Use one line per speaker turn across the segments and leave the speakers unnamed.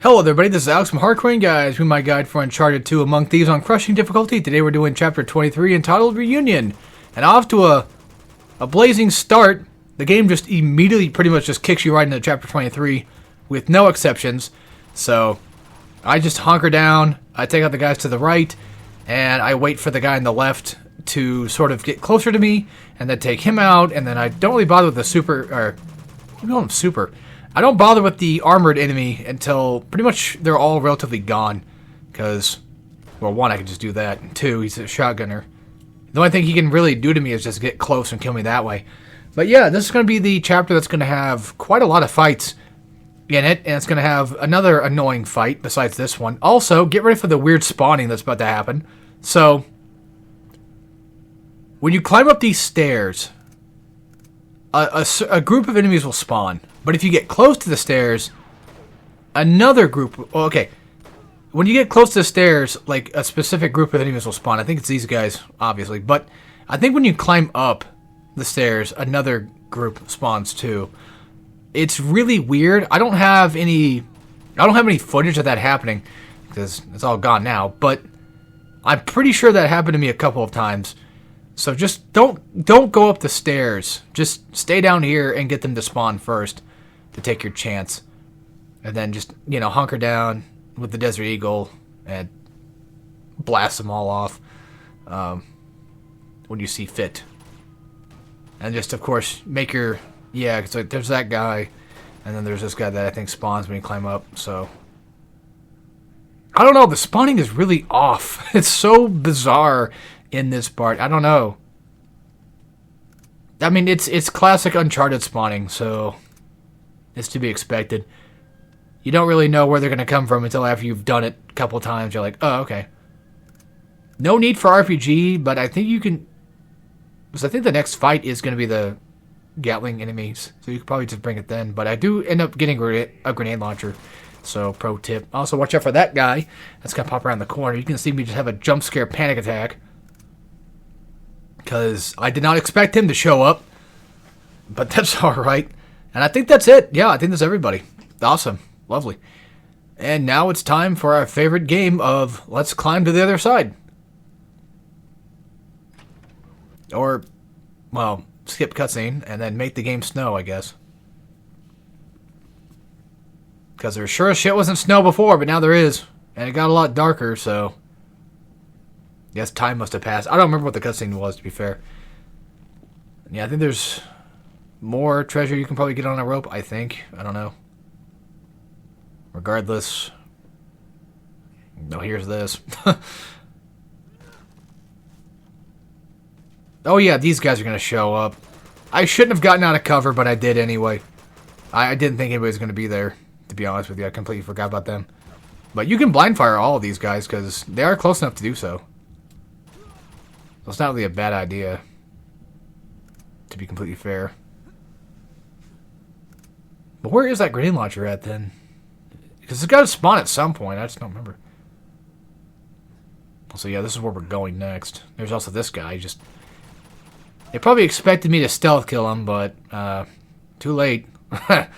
Hello there, everybody. This is Alex from Hardcore Guys with my guide for Uncharted 2 Among Thieves on Crushing Difficulty. Today we're doing Chapter 23 entitled Reunion. And off to a blazing start. The game just immediately pretty much just kicks you right into Chapter 23 with no exceptions. So I just hunker down, I take out the guys to the right, and I wait for the guy on the left to sort of get closer to me and then take him out. And then I don't really bother with the super. I don't bother with the armored enemy until pretty much they're all relatively gone. Because, well, one, I can just do that. And two, he's a shotgunner. The only thing he can really do to me is just get close and kill me that way. But yeah, this is going to be the chapter that's going to have quite a lot of fights in it. And it's going to have another annoying fight besides this one. Also, get ready for the weird spawning that's about to happen. So, when you climb up these stairs, a group of enemies will spawn. But if you get close to the stairs, another group... Okay, when you get close to the stairs, like, a specific group of enemies will spawn. I think it's these guys, obviously. But I think when you climb up the stairs, another group spawns too. It's really weird. I don't have any footage of that happening, because it's all gone now. But I'm pretty sure that happened to me a couple of times. So just don't go up the stairs. Just stay down here and get them to spawn first to take your chance. And then just, hunker down with the Desert Eagle and blast them all off when you see fit. And just, of course, make your... Yeah, because there's that guy, and then there's this guy that I think spawns when you climb up, so... I don't know, the spawning is really off. It's so bizarre in this part. I don't know. I mean, it's classic Uncharted spawning, so it's to be expected. You don't really know where they're going to come from until after you've done it a couple times. You're like, oh, okay. No need for RPG, but I think you can... Because I think the next fight is going to be the Gatling enemies, so you could probably just bring it then. But I do end up getting a grenade launcher, so pro tip. Also, watch out for that guy that's going to pop around the corner. You can see me just have a jump scare panic attack, because I did not expect him to show up. But that's alright. And I think that's it. Yeah, I think that's everybody. Awesome. Lovely. And now it's time for our favorite game of let's climb to the other side. Or, well, skip cutscene and then make the game snow, I guess. Because there sure as shit wasn't snow before, but now there is. And it got a lot darker, so... Yes, time must have passed. I don't remember what the cutscene was, to be fair. Yeah, I think there's more treasure you can probably get on a rope, I think. I don't know. Regardless. No, here's this. Oh yeah, these guys are going to show up. I shouldn't have gotten out of cover, but I did anyway. I didn't think anybody was going to be there, to be honest with you. I completely forgot about them. But you can blind fire all of these guys, because they are close enough to do so. So it's not really a bad idea, to be completely fair. But where is that grenade launcher at, then? Because it's got to spawn at some point. I just don't remember. So yeah, this is where we're going next. There's also this guy. They probably expected me to stealth kill him, but too late. I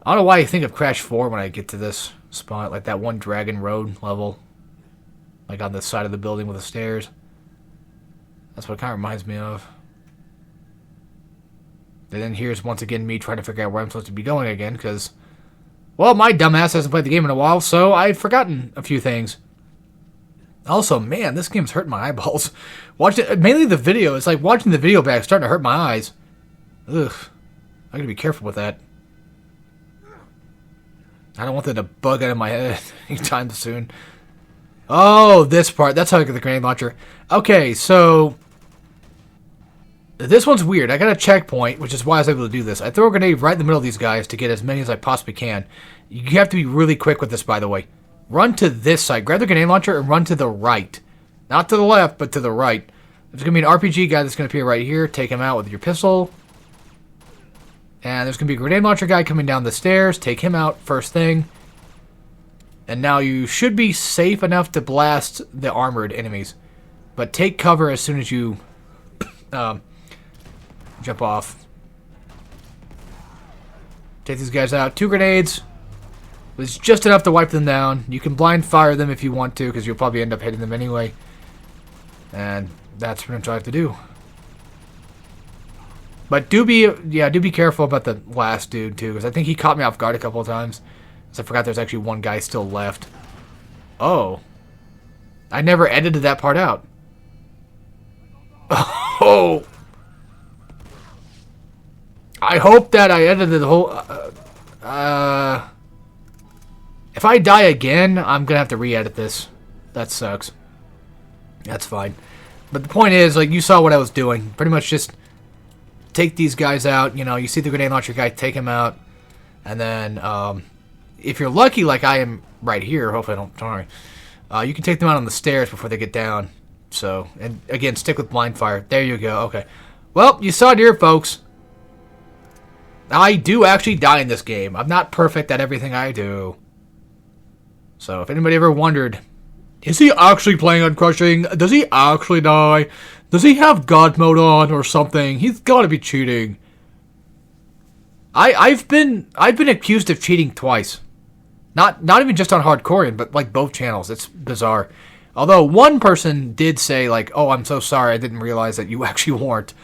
don't know why I think of Crash 4 when I get to this spot, like that one Dragon Road level, like on the side of the building with the stairs. That's what it kind of reminds me of. And then here's once again me trying to figure out where I'm supposed to be going again, because, well, my dumbass hasn't played the game in a while, so I've forgotten a few things. Also, man, this game's hurting my eyeballs. Mainly the video. It's like watching the video back, starting to hurt my eyes. Ugh. I gotta be careful with that. I don't want that to bug out of my head anytime soon. Oh, this part. That's how I get the grenade launcher. Okay, so... This one's weird. I got a checkpoint, which is why I was able to do this. I throw a grenade right in the middle of these guys to get as many as I possibly can. You have to be really quick with this, by the way. Run to this side. Grab the grenade launcher and run to the right. Not to the left, but to the right. There's going to be an RPG guy that's going to appear right here. Take him out with your pistol. And there's going to be a grenade launcher guy coming down the stairs. Take him out first thing. And now you should be safe enough to blast the armored enemies. But take cover as soon as you jump off. Take these guys out. 2 grenades. It's just enough to wipe them down. You can blind fire them if you want to, because you'll probably end up hitting them anyway. And that's pretty much all I have to do. But do be careful about the last dude too, because I think he caught me off guard a couple of times. Because I forgot there's actually one guy still left. Oh. I never edited that part out. Oh. I hope that I edited the whole... if I die again, I'm going to have to re-edit this. That sucks. That's fine. But the point is, like, you saw what I was doing. Pretty much just take these guys out. You know, you see the grenade launcher guy, take him out. And then, if you're lucky, like I am right here, hopefully I don't, sorry, you can take them out on the stairs before they get down. So, and again, stick with blind fire. There you go. Okay. Well, you saw it here, folks. I do actually die in this game. I'm not perfect at everything I do. So, if anybody ever wondered, is he actually playing on Crushing? Does he actually die? Does he have God mode on or something? He's got to be cheating. I've been accused of cheating twice. Not even just on Hardcore, but like both channels. It's bizarre. Although one person did say like, "Oh, I'm so sorry. I didn't realize that you actually weren't."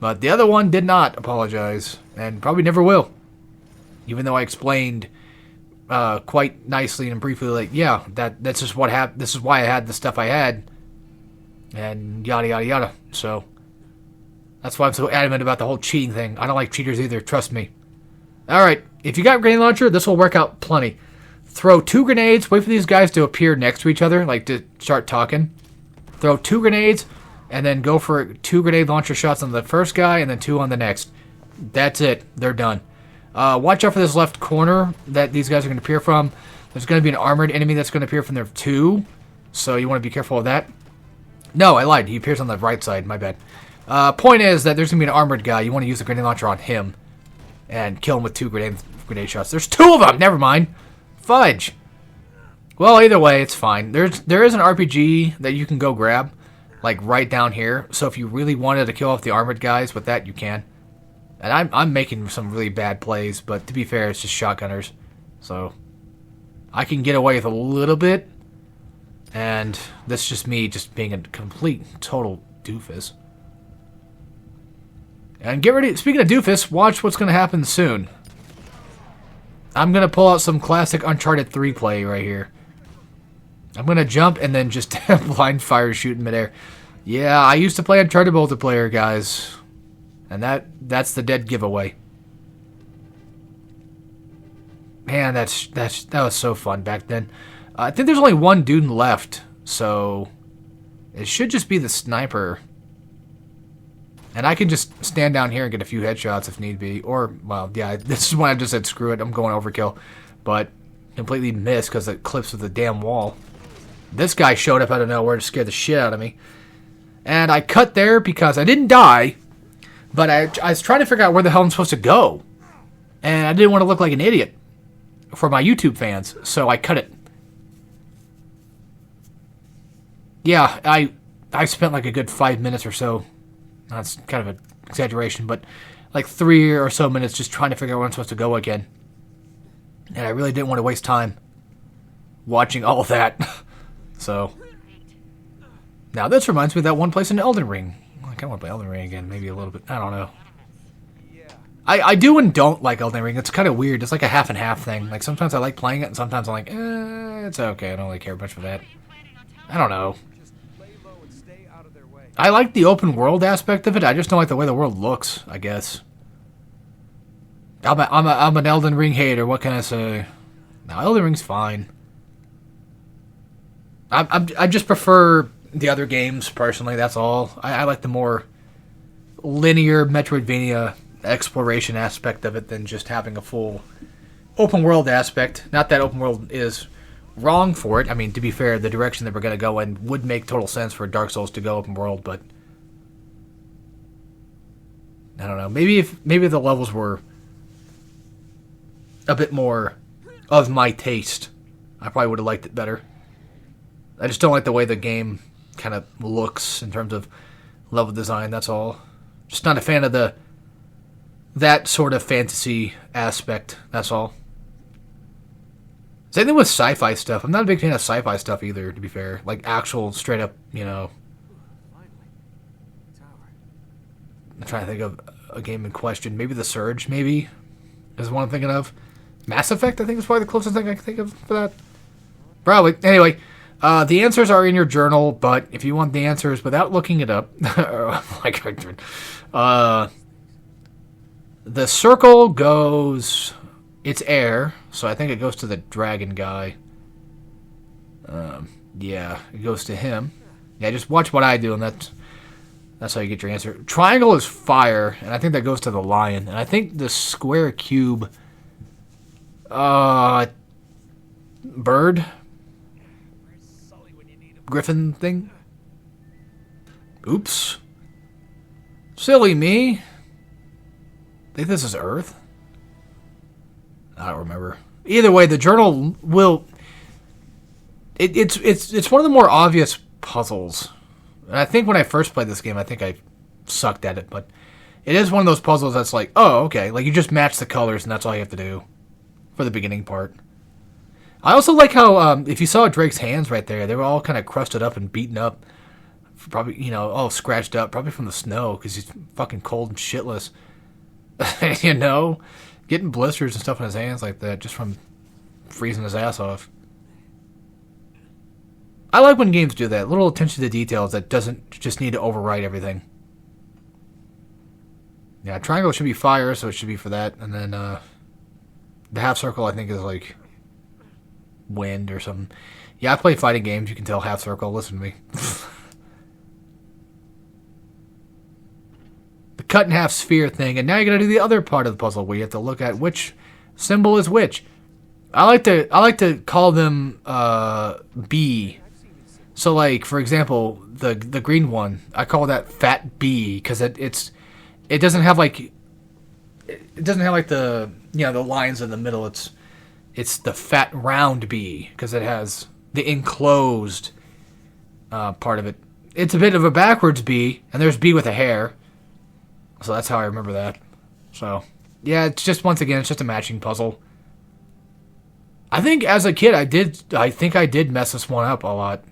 But the other one did not apologize, and probably never will. Even though I explained quite nicely and briefly, like, yeah, that's just what happened. This is why I had the stuff I had, and yada yada yada. So that's why I'm so adamant about the whole cheating thing. I don't like cheaters either. Trust me. All right, if you got a grenade launcher, this will work out plenty. Throw 2 grenades. Wait for these guys to appear next to each other, like to start talking. Throw 2 grenades, and then go for 2 grenade launcher shots on the first guy, and then 2 on the next. That's it. They're done. Watch out for this left corner that these guys are going to appear from. There's going to be an armored enemy that's going to appear from there too, so you want to be careful of that. No, I lied. He appears on the right side. My bad. Point is that there's going to be an armored guy. You want to use the grenade launcher on him and kill him with 2 grenade shots. There's 2 of them. Never mind. Fudge. Well, either way, it's fine. There is an RPG that you can go grab, like right down here. So if you really wanted to kill off the armored guys with that, you can. And I'm making some really bad plays, but to be fair, it's just shotgunners. So I can get away with a little bit. And that's just me just being a complete, total doofus. And get ready, speaking of doofus, watch what's going to happen soon. I'm going to pull out some classic Uncharted 3 play right here. I'm going to jump and then just blind fire shoot in midair. Yeah, I used to play Uncharted multiplayer, guys. And that's the dead giveaway. Man, that was so fun back then. I think there's only one dude left, so it should just be the sniper. And I can just stand down here and get a few headshots if need be. Or, well, yeah, this is when I just said screw it, I'm going overkill. But completely missed because it clips with the damn wall. This guy showed up out of nowhere to scare the shit out of me. And I cut there because I didn't die. But I was trying to figure out where the hell I'm supposed to go. And I didn't want to look like an idiot for my YouTube fans. So I cut it. Yeah, I spent like a good 5 minutes or so. That's kind of an exaggeration, but like 3 or so minutes just trying to figure out where I'm supposed to go again. And I really didn't want to waste time watching all of that. So, now this reminds me of that one place in Elden Ring. I kind of want to play Elden Ring again, maybe a little bit. I don't know. I do and don't like Elden Ring. It's kind of weird. It's like a half and half thing. Like sometimes I like playing it, and sometimes I'm like, it's okay. I don't really care much for that. I don't know. I like the open world aspect of it. I just don't like the way the world looks, I guess. I'm an Elden Ring hater. What can I say? No, Elden Ring's fine. I just prefer the other games, personally. That's all. I like the more linear Metroidvania exploration aspect of it than just having a full open world aspect. Not that open world is wrong for it. I mean, to be fair, the direction that we're going to go in would make total sense for Dark Souls to go open world, but I don't know. Maybe if the levels were a bit more of my taste, I probably would have liked it better. I just don't like the way the game kind of looks in terms of level design, that's all. Just not a fan of that sort of fantasy aspect, that's all. Same thing with sci-fi stuff. I'm not a big fan of sci-fi stuff either, to be fair. Like actual straight up, you know. I'm trying to think of a game in question. Maybe The Surge, maybe, is one I'm thinking of. Mass Effect, I think, is probably the closest thing I can think of for that. Probably. Anyway, the answers are in your journal, but if you want the answers without looking it up, the circle goes, it's air, so I think it goes to the dragon guy. Yeah, it goes to him. Yeah, just watch what I do, and that's how you get your answer. Triangle is fire, and I think that goes to the lion. And I think the square cube, bird, griffin thing. Oops. Silly me. I think this is Earth. I don't remember. Either way, the journal will. It's one of the more obvious puzzles. And I think when I first played this game, I think I sucked at it, but it is one of those puzzles that's like, oh, okay, like you just match the colors and that's all you have to do for the beginning part. I also like how, if you saw Drake's hands right there, they were all kind of crusted up and beaten up. Probably, you know, all scratched up, probably from the snow, because he's fucking cold and shitless. You know? Getting blisters and stuff on his hands like that just from freezing his ass off. I like when games do that. Little attention to details that doesn't just need to override everything. Yeah, triangle should be fire, so it should be for that. And then the half circle, I think, is like wind or something. Yeah, I play fighting games. You can tell half circle. Listen to me. The cut in half sphere thing. And now you're going to do the other part of the puzzle where you have to look at which symbol is which. I like to call them B. So, like, for example, the green one, I call that fat B because it doesn't have like the, you know, the lines in the middle. It's the fat round B because it has the enclosed part of it. It's a bit of a backwards B, and there's B with a hair. So that's how I remember that. So yeah, it's just, once again, it's just a matching puzzle. I think as a kid I did mess this one up a lot.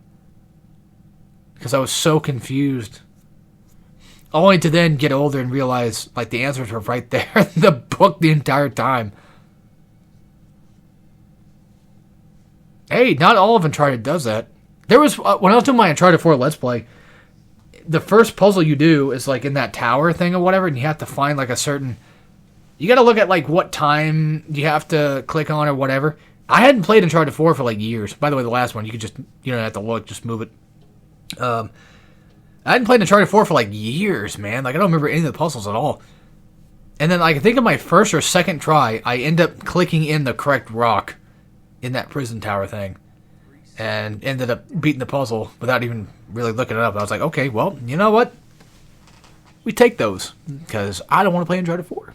Because I was so confused. Only to then get older and realize, like, the answers were right there in the book the entire time. Hey, not all of Uncharted does that. There was, when I was doing my Uncharted 4 Let's Play, the first puzzle you do is, like, in that tower thing or whatever, and you have to find, like, a certain... You gotta look at, like, what time you have to click on or whatever. I hadn't played Uncharted 4 for, like, years. By the way, the last one, you could just, you don't have to look, just move it. I hadn't played Uncharted 4 for like years, man. Like, I don't remember any of the puzzles at all. And then, like, I think on my first or second try, I end up clicking in the correct rock in that prison tower thing. And ended up beating the puzzle without even really looking it up. I was like, okay, well, you know what? We take those. Because I don't want to play Uncharted 4.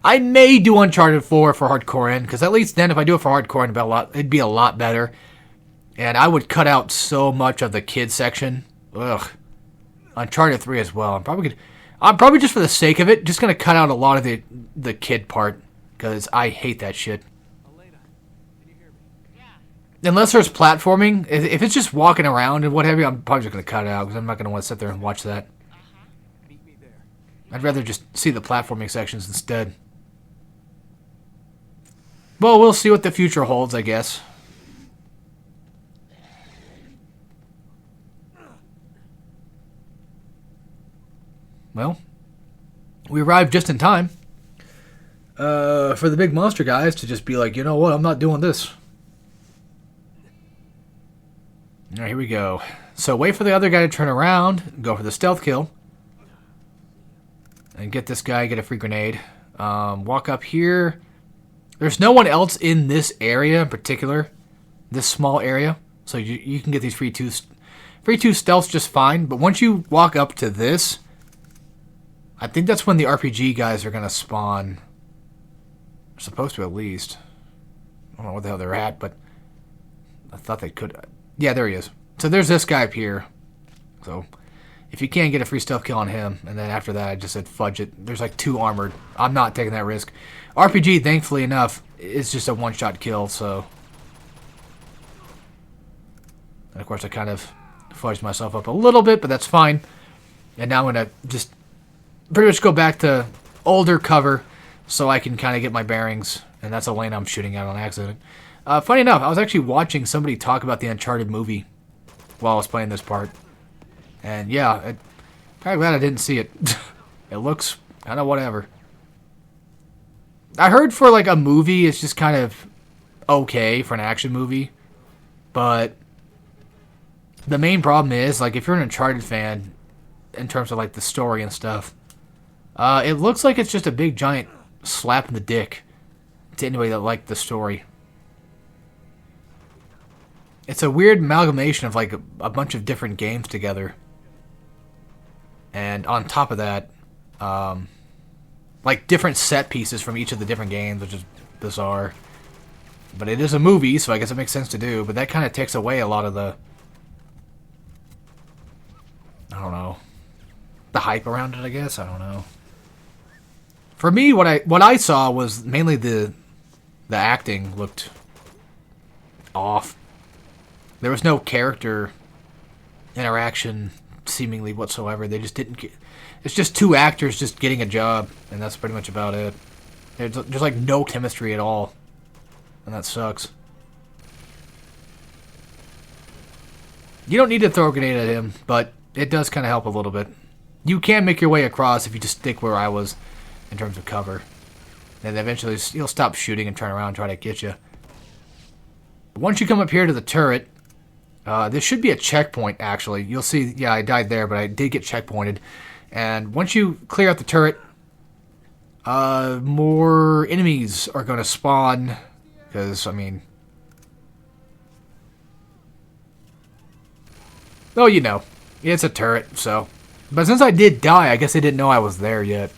I may do Uncharted 4 for hardcore end. Because at least then, if I do it for hardcore end, it'd be a lot better. And I would cut out so much of the kid section. Ugh. Uncharted 3 as well. I'm probably just for the sake of it, just going to cut out a lot of the kid part. Because I hate that shit.
Elena, can you hear me?
Yeah.
Unless there's platforming. If it's just walking around and what have you, I'm probably just going to cut it out. Because I'm not going to want to sit there and watch that.
Meet me there.
I'd rather just see the platforming sections instead. Well, we'll see what the future holds, I guess. Well, we arrived just in time for the big monster guys to just be like, you know what, I'm not doing this. All right, here we go. So wait for the other guy to turn around, go for the stealth kill, and get this guy, get a free grenade. Walk up here. There's no one else in this area in particular, this small area, so you can get these free two stealths just fine. But once you walk up to this, I think that's when the RPG guys are going to spawn. They're supposed to, at least. I don't know what the hell they're at, but I thought they could. Yeah, there he is. So there's this guy up here. So if you can't get a free stealth kill on him, and then after that I just said fudge it. There's like 2 armored. I'm not taking that risk. RPG, thankfully enough, is just a one-shot kill, so... And of course I kind of fudged myself up a little bit, but that's fine. And now I'm going to just pretty much go back to older cover so I can kind of get my bearings. And that's a lane I'm shooting at on accident. Funny enough, I was actually watching somebody talk about the Uncharted movie while I was playing this part. And yeah, kind of glad I didn't see it. It looks kind of whatever. I heard for like a movie, it's just kind of okay for an action movie. But the main problem is, like, if you're an Uncharted fan, in terms of like the story and stuff, it looks like it's just a big giant slap in the dick to anybody that liked the story. It's a weird amalgamation of like a bunch of different games together. And on top of that, like different set pieces from each of the different games, which is bizarre. But it is a movie, so I guess it makes sense to do. But that kind of takes away a lot of the, I don't know, the hype around it, I guess. I don't know. For me, what I saw was mainly the acting looked off. There was no character interaction seemingly whatsoever. They just didn't get... It's just 2 actors just getting a job, and that's pretty much about it. There's like no chemistry at all, and that sucks. You don't need to throw a grenade at him, but it does kind of help a little bit. You can make your way across if you just stick where I was in terms of cover. And eventually you'll stop shooting and turn around and try to get you. Once you come up here to the turret, this should be a checkpoint, actually. You'll see, yeah, I died there, but I did get checkpointed. And once you clear out the turret, more enemies are going to spawn. Because, I mean... Oh, you know. It's a turret, so... But since I did die, I guess they didn't know I was there yet.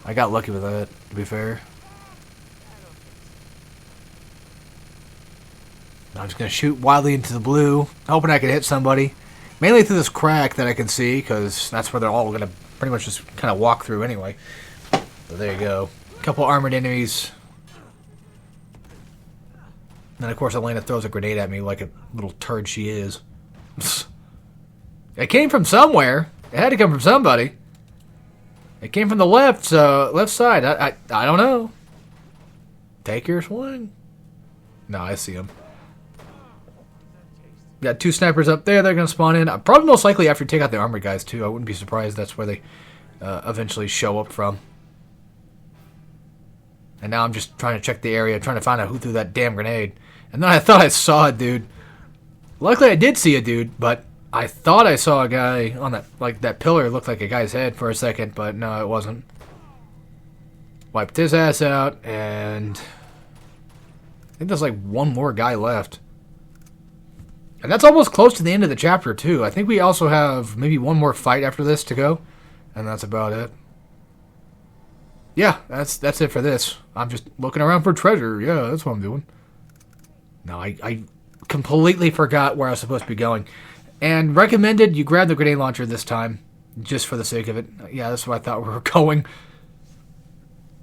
I got lucky with that, to be fair. I'm just going to shoot wildly into the blue, hoping I can hit somebody. Mainly through this crack that I can see, because that's where they're all going to pretty much just kind of walk through anyway. So there you go. A couple armored enemies. And then, of course, Elena throws a grenade at me like a little turd she is. It came from somewhere. It had to come from somebody. It came from the left side. I don't know. Take your swing. No, I see him. Got 2 snipers up there. They're going to spawn in. Probably most likely after you take out the armored guys, too. I wouldn't be surprised that's where they eventually show up from. And now I'm just trying to check the area, trying to find out who threw that damn grenade. And then I thought I saw a dude. Luckily, I did see a dude, but I thought I saw a guy on that, like, that pillar looked like a guy's head for a second, but no, it wasn't. Wiped his ass out, and I think there's like one more guy left. And that's almost close to the end of the chapter, too. I think we also have maybe one more fight after this to go, and that's about it. Yeah, that's it for this. I'm just looking around for treasure. Yeah, that's what I'm doing. No, I completely forgot where I was supposed to be going. And recommended you grab the grenade launcher this time, just for the sake of it. Yeah, that's where I thought we were going.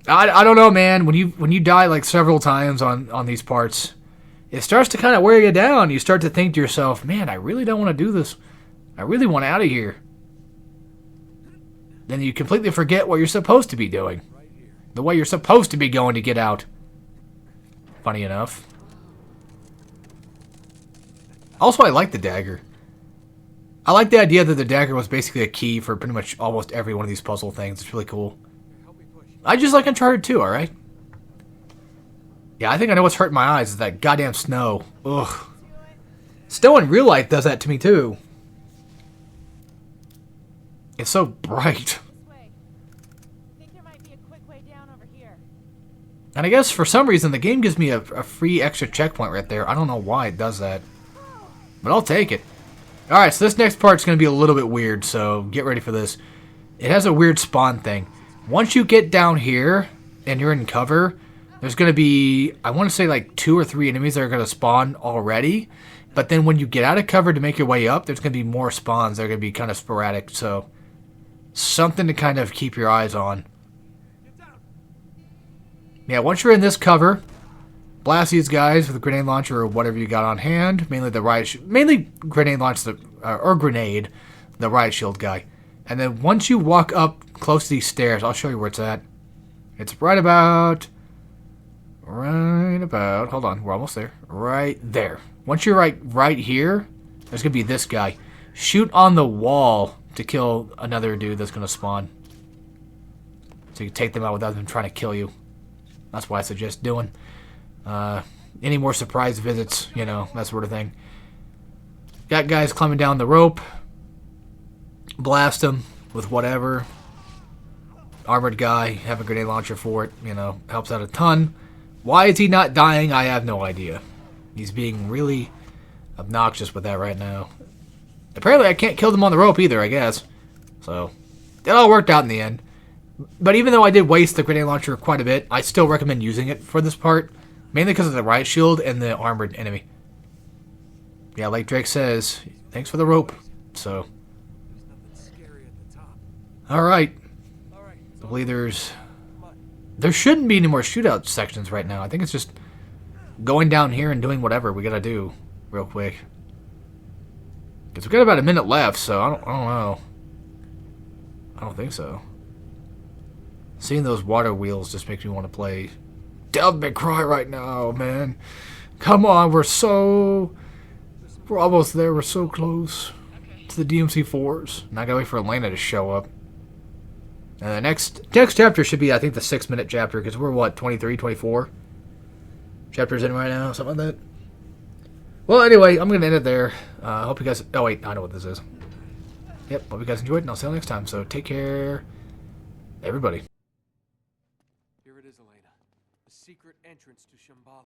I don't know, man. When you die like several times on these parts, it starts to kind of wear you down. You start to think to yourself, man, I really don't want to do this. I really want out of here. Then you completely forget what you're supposed to be doing. The way you're supposed to be going to get out. Funny enough. Also, I like the dagger. I like the idea that the dagger was basically a key for pretty much almost every one of these puzzle things. It's really cool. I just like Uncharted 2, alright? Yeah, I think I know what's hurting my eyes is that goddamn snow. Ugh. Snow in real life does that to me, too. It's so bright. And I guess for some reason the game gives me a free extra checkpoint right there. I don't know why it does that. But I'll take it. Alright, so this next part's going to be a little bit weird, so get ready for this. It has a weird spawn thing. Once you get down here and you're in cover, there's going to be, I want to say like 2 or 3 enemies that are going to spawn already. But then when you get out of cover to make your way up, there's going to be more spawns that are going to be kind of sporadic. So something to kind of keep your eyes on. Yeah, once you're in this cover, blast these guys with a grenade launcher or whatever you got on hand. Mainly the mainly grenade launch or grenade the riot shield guy. And then once you walk up close to these stairs, I'll show you where it's at. It's right about. Hold on, we're almost there. Right there. Once you're right here, there's gonna be this guy. Shoot on the wall to kill another dude that's gonna spawn. So you can take them out without them trying to kill you. That's what I suggest doing. Any more surprise visits, you know, that sort of thing. Got guys climbing down the rope. Blast them with whatever. Armored guy, have a grenade launcher for it, you know, helps out a ton. Why is he not dying? I have no idea. He's being really obnoxious with that right now. Apparently I can't kill them on the rope either, I guess. So, it all worked out in the end. But even though I did waste the grenade launcher quite a bit, I still recommend using it for this part. Mainly because of the riot shield and the armored enemy. Yeah, like Drake says, thanks for the rope. So, alright. I believe there shouldn't be any more shootout sections right now. I think it's just going down here and doing whatever we gotta do real quick. Because we've got about a minute left, so I don't know. I don't think so. Seeing those water wheels just makes me want to play Devil May Cry right now, man. Come on, we're almost there. We're so close to the DMC4s. Now I gotta wait for Elena to show up. And the next chapter should be, I think, the 6-minute chapter, because we're, what, 23, 24 chapters in right now? Something like that. Well, anyway, I'm going to end it there. I hope you guys... Oh, wait, I know what this is. Yep, hope you guys enjoyed, and I'll see you next time. So, take care, everybody.
Here it is, Elena. The secret entrance to Shambhala.